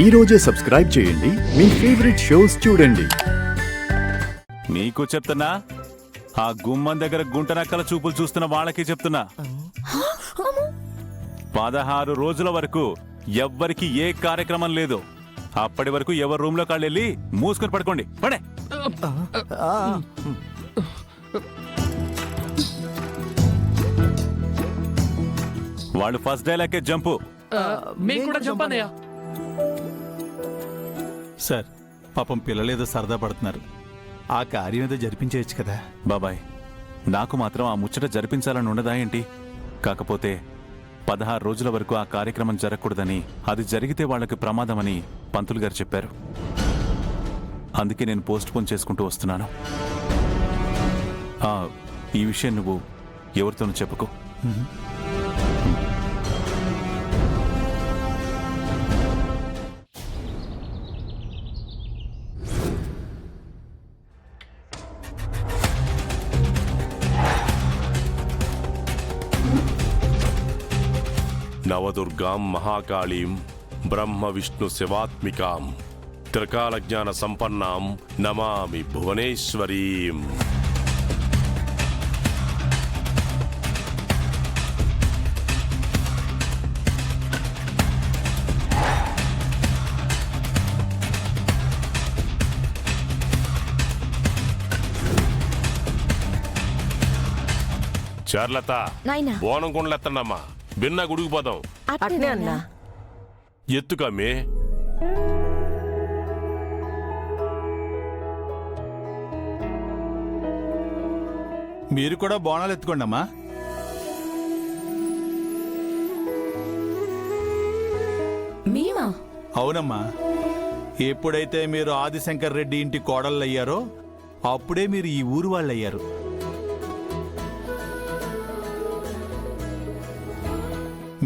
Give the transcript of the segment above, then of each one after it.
ఈ రోజే సబ్స్క్రైబ్ చేయండి మీ ఫేవరెట్ షోస్ చూడండి. నీకు చెప్తున్నా, ఆ గుమ్మం దగ్గర గుంటనక్కల చూపులు చూస్తున్న వాళ్ళకి చెప్తున్నా, 16 రోజుల వరకు ఎవ్వరికి ఏ కార్యక్రమం లేదు. అప్పటి వరకు ఎవరి రూమ్ లో కాళ్ళు వెళ్ళి మూసుకొని పడుకోండి. పడే వాళ్ళు ఫస్ట్ డైలాగే జంపు. మేము కూడా జంపానయ్యా. సార్, పాపం పిల్లలేదో సరదా పడుతున్నారు. ఆ కార్యం ఏదో జరిపించేయచ్చు కదా. బాబాయ్, నాకు మాత్రం ఆ ముచ్చట జరిపించాలని ఉండదా ఏంటి? కాకపోతే 16 రోజుల వరకు ఆ కార్యక్రమం జరగకూడదని, అది జరిగితే వాళ్ళకి ప్రమాదమని పంతులు గారు చెప్పారు. అందుకే నేను పోస్ట్ పోన్ చేసుకుంటూ వస్తున్నాను. ఈ విషయం నువ్వు ఎవరితోనూ చెప్పుకో. నవదుర్గాం మహాకాళీం బ్రహ్మ విష్ణు శివాత్మికాం త్రికాలజ్ఞాన సంపన్నాం నమామి భువనేశ్వరీం. చర్లత, బోనం కొండలెత్తండమ్మా, బిన్నా గుడికి పోదాం. అట్నే అన్నా. ఎత్తుకమ్మే. మీరు కూడా బోనాలు ఎత్తుకోండి అమ్మా. మేమా? అవునమ్మా, ఎప్పుడైతే మీరు ఆదిశంకర్ రెడ్డి ఇంటి కోడళ్ళు అయ్యారో అప్పుడే మీరు ఈ ఊరు వాళ్ళు అయ్యారు.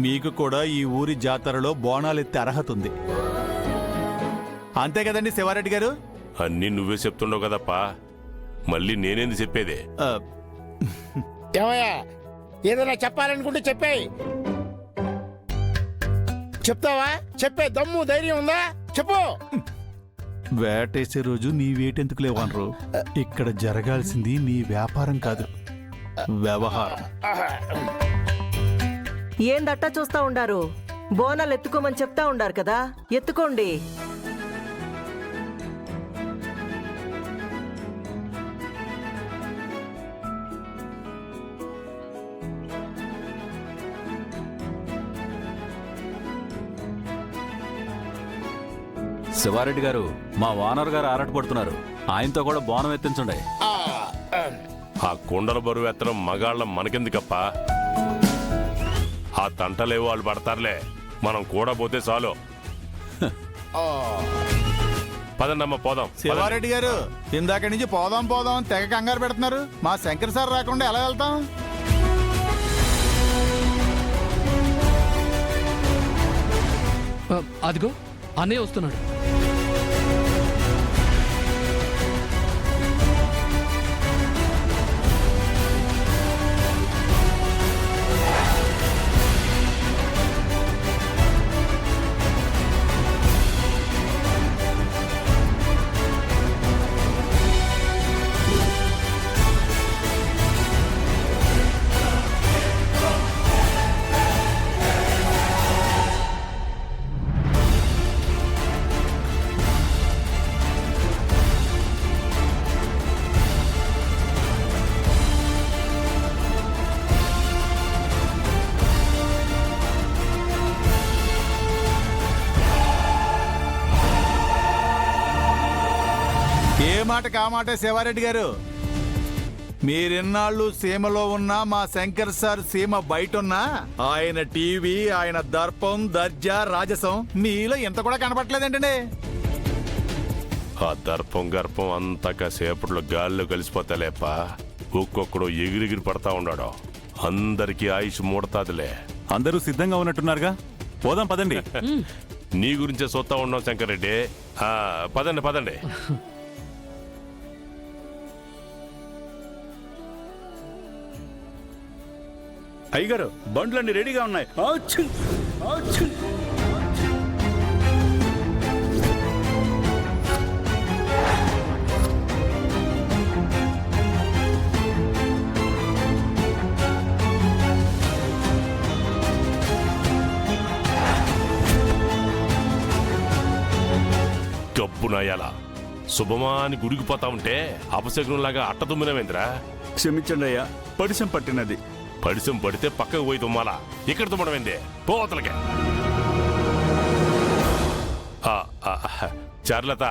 మీకు కూడా ఈ ఊరి జాతరలో బోనాలు ఎత్తే అర్హత ఉంది. అంతే కదండి శివారెడ్డి గారు? అన్నీ నువ్వే చెప్తుండవు కదప్పా, మళ్ళీ నేనేంది చెప్పేదే? ఏమయ్యా, ఏదైనా చెప్పాలనుకుంటే చెప్పేయి. చెప్తావా? చెప్పే దమ్ము ధైర్యం ఉందా? చెప్పు. వేటేసే రోజు నీ వేటెందుకు లేవనరు. ఇక్కడ జరగాల్సింది నీ వ్యాపారం కాదు, వ్యవహారం. ఏందట్టా చూస్తా ఉండారు? బోనాలు ఎత్తుకోమని చెప్తా ఉండారు కదా, ఎత్తుకోండి. శివారెడ్డి గారు, మా ఓనర్ గారు ఆరాటపడుతున్నారు. ఆయనతో కూడా బోనం ఎత్తించండి. ఆ కుండల బరువు ఎత్తడం మగాళ్ళం మనకెందుకప్పా? ఆ తంటలేవో వాళ్ళు పడతారులే, మనం కూడా పోతే చాలు. పదండమ్మ పోదాం. శివారెడ్డి గారు, ఇందాక నుంచి పోదాం పోదాం తెగ కంగారు పెడుతున్నారు. మా శంకర్ సార్ రాకుండా ఎలా వెళ్తాం? అదిగో అన్నయ్య వస్తున్నాడు. ఏ మాట కామాటే శివారెడ్డి గారు. మీరెన్నాళ్ళు సీమలో ఉన్నా మా శంకర్ సార్ సీమ బయటున్నా ఆయన టీవీ, ఆయన దర్పం, దర్జా, రాజసం మీలో ఎంత కూడా కనపట్లేదేంటండి? ఆ దర్పం గర్పం అంతా కాసేపట్లో గాల్లో కలిసిపోతాలేపా. ఒక్కొక్కడు ఎగిరిగిరి పడతా ఉన్నాడు. అందరికీ ఆయుష్ మూడతాదిలే. అందరూ సిద్ధంగా ఉన్నట్టున్నారుగా, పోదాం పదండి. నీ గురించే సొత్తా ఉన్నాం శంకరెడ్డి. పదండి పదండి. అయ్యగారు, బండ్లన్నీ రెడీగా ఉన్నాయి. గబ్బునాయాల శుభమా అని గుడికి పోతా ఉంటే అపశకునంలాగా అట్ట తుమ్మినవేంద్రా? క్షమించండి అయ్యా, పడిశం పట్టినది. పడిసం పడితే పక్కకు పోయి తుమ్మాలా, ఇక్కడ తుమ్మడమేందే? పోతలకే. చార్లత,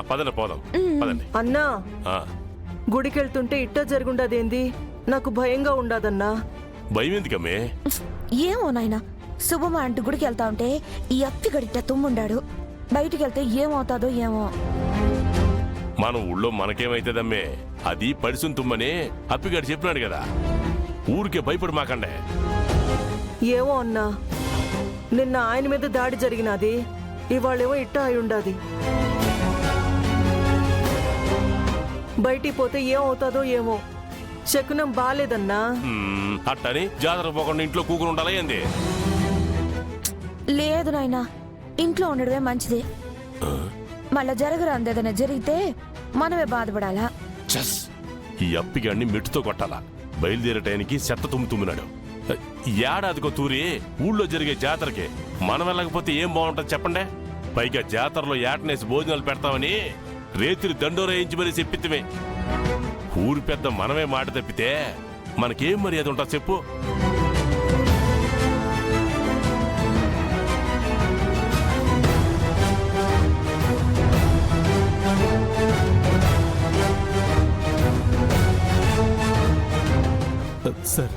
పదండి పోదాం, పదండి. అన్నా ఆ, గుడికెళ్తుంటే ఇట్ట జరుగుండదేంది? నాకు భయంగా ఉండదన్నా. భయం ఎందుకమ్మే? ఏమో నాయనా, శుభమా అంటూ గుడికి వెళ్తా ఉంటే ఈ అప్పిగడిట తుమ్ముండాడు. బయటికి వెళ్తే ఏమవుతాదో ఏమో. మన ఊళ్ళో మనకేమైతుందమ్మే? అది పడిసం తుమ్మని అప్పిగాడు చెప్పినాడు కదా. ఊరికే భయపడి మాకండే. ఏమో అన్నా, నిన్న ఆయన మీద దాడి జరిగినది, ఇవాళేమో ఇట్ట అయి ఉండాది. బయటికి పోతే ఏమవుతాదో ఏమో. శకునం బాలేదన్నా. అట్టని జాతర పోకుండా ఇంట్లో కూకుని ఉండాలా ఏంది? లేదు నాయనా, ఇంట్లో ఉండడమే మంచిది. మళ్ళా జరగరాంది ఏదైనా జరిగితే మనమే బాధపడాలా. చస్, ఈ అప్పిగాడిని మెట్టుతో కొట్టాలా. బయలుదేరే టైంకి చెత్త తుమ్ముతున్నాడు. ఏడాదికో తూరి ఊళ్ళో జరిగే జాతరకి మనం వెళ్ళకపోతే ఏం బాగుంటుంది చెప్పండి? పైగా జాతరలో ఏటనేసి భోజనాలు పెడతామని రేతిరి దండోరేయించి మరీ చెప్పిత్తిమే. ఊరి పెద్ద మనమే మాట తప్పితే మనకేం మర్యాద ఉంటుంది చెప్పు? సార్,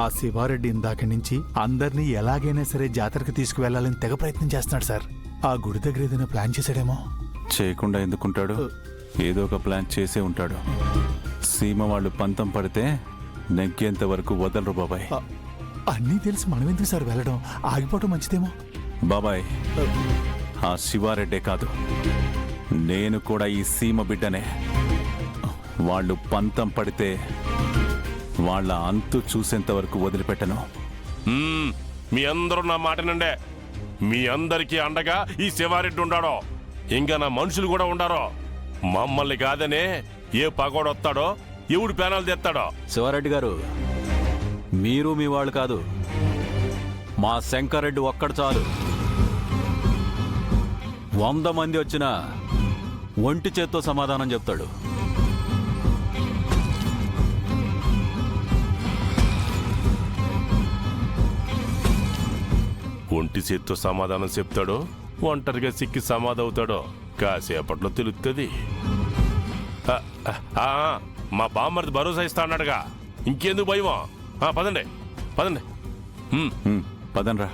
ఆ శివారెడ్డి ఇందాక నుంచి అందరినీ ఎలాగైనా సరే జాతరకి తీసుకువెళ్లాలని తెగ ప్రయత్నం చేస్తున్నాడు సార్. ఆ గుడి దగ్గర ఏదైనా ప్లాన్ చేశాడేమో. చేయకుండా ఎందుకుంటాడు? ఏదో ఒక ప్లాన్ చేసే ఉంటాడు. సీమ వాళ్ళు పంతం పడితే నెగ్గేంత వరకు వదలరు బాబాయ్. అన్నీ తెలిసి మనం ఎందుకు సార్ వెళ్ళడం? ఆగిపోవటం మంచిదేమో. బాబాయ్, ఆ శివారెడ్డే కాదు, నేను కూడా ఈ సీమ బిడ్డనే. వాళ్ళు పంతం పడితే వాళ్ళ అంతు చూసేంత వరకు వదిలిపెట్టను. మీ అందరూ నా మాటనండే. మీ అందరికీ అండగా ఈ శివారెడ్డి ఉండాడో, ఇంకా నా మనుషులు కూడా ఉండారో. మమ్మల్ని కాదనే ఏ పగోడొస్తాడో, ఎవడు పేనాలు తెస్తాడో. శివారెడ్డి గారు, మీరు మీ వాళ్ళు కాదు, మా శంకరెడ్డి ఒక్కడు చాలు. 100 మంది వచ్చినా ఒంటి చేత్తో సమాధానం చెప్తాడు. ఒంటి చేత్తో సమాధానం చెప్తాడో, ఒంటరిగా సిక్కి సమాధవుతాడో కాసేపట్లో తెలుస్తుంది. మా బామ్మర్ది భరోసా ఇస్తా అన్నాడుగా, ఇంకెందుకు భయమో? పదండి పదండి. పదండ్రా.